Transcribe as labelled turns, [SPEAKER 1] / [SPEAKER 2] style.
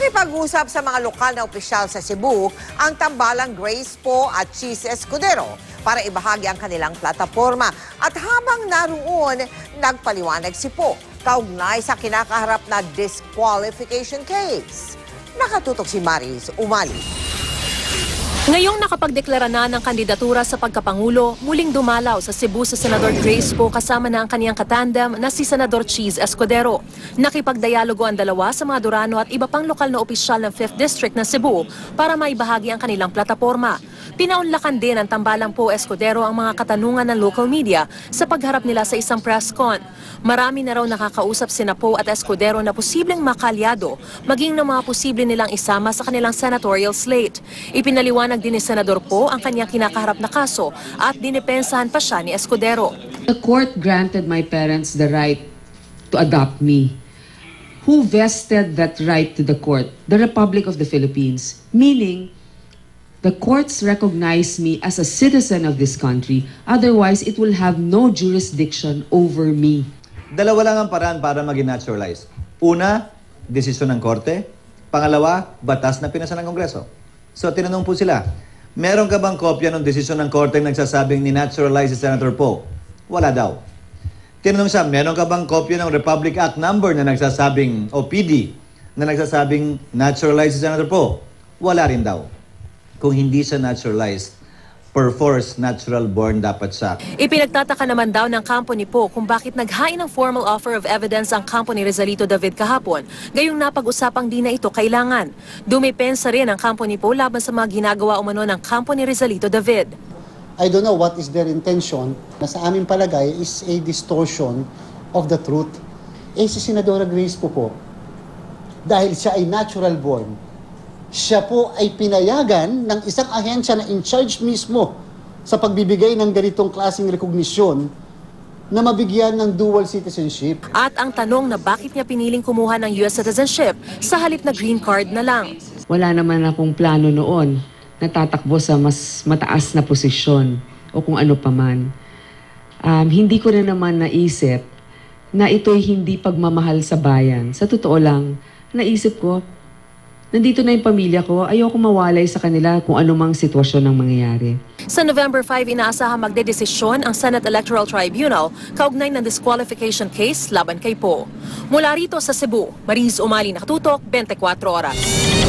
[SPEAKER 1] Nakipag-usap sa mga lokal na opisyal sa Cebu ang tambalang Grace Po at Cheese Escudero para ibahagi ang kanilang plataporma. At habang naroon, nagpaliwanag si Po kaugnay sa kinakaharap na disqualification case. Nakatutok si Maris Umali.
[SPEAKER 2] Ngayong nakapagdeklara na ng kandidatura sa pagkapangulo, muling dumalaw sa Cebu sa Senador Grace Po kasama na ang kaniyang katandem na si Senador Cheese Escudero. Nakipagdialogo ang dalawa sa mga Durano at iba pang lokal na opisyal ng 5th District ng Cebu para maibahagi ang kanilang plataporma. Pinaunlakan din ng tambalang Po Escudero ang mga katanungan ng local media sa pagharap nila sa isang press con. Marami na raw nakakausap sina Po at Escudero na posibleng makalyado, maging ng mga posible nilang isama sa kanilang senatorial slate. Ipinaliwanag din ni Senador Po ang kanyang kinakaharap na kaso at dinipensahan pa siya ni Escudero.
[SPEAKER 3] The court granted my parents the right to adopt me. Who vested that right to the court? The Republic of the Philippines. Meaning, the courts recognize me as a citizen of this country. Otherwise, it will have no jurisdiction over me.
[SPEAKER 4] Dalawa lang ang paraan para maging naturalized. Una, desisyon ng korte. Pangalawa, batas na pinasa ng Kongreso. So, tinanong po sila, meron ka bang kopya ng desisyon ng korte nagsasabing ni-naturalize si Senator Po? Wala daw. Tinanong siya, meron ka bang kopya ng Republic Act number na nagsasabing, o PD, na nagsasabing naturalize si Senator Po? Wala rin daw. Kung hindi siya naturalized, per force, natural born dapat siya.
[SPEAKER 2] Ipinagtataka naman daw ng kampo ni Po kung bakit naghain ng formal offer of evidence ang kampo ni Rizalito David kahapon, gayong napag-usapang di na ito kailangan. Dumipensa rin ang kampo ni Po laban sa mga ginagawa umano ng kampo ni Rizalito David.
[SPEAKER 5] I don't know what is their intention, na sa aming palagay is a distortion of the truth. Si Senadora Grace po, dahil siya ay natural born, siya po ay pinayagan ng isang ahensya na in charge mismo sa pagbibigay ng ganitong klaseng rekognisyon na mabigyan ng dual citizenship.
[SPEAKER 2] At ang tanong na bakit niya piniling kumuha ng US citizenship sa halip na green card na lang.
[SPEAKER 3] Wala naman akong plano noon na tatakbo sa mas mataas na posisyon o kung ano paman. Hindi ko na naman naisip na ito'y hindi pagmamahal sa bayan. Sa totoo lang, naisip ko, nandito na yung pamilya ko, ayoko mawalay sa kanila kung anumang sitwasyon ang mangyayari.
[SPEAKER 2] Sa November 5, inaasahang magdedesisyon ang Senate Electoral Tribunal kaugnay ng disqualification case laban kay Po. Mula rito sa Cebu, Maris Umali, nakatutok, 24 oras.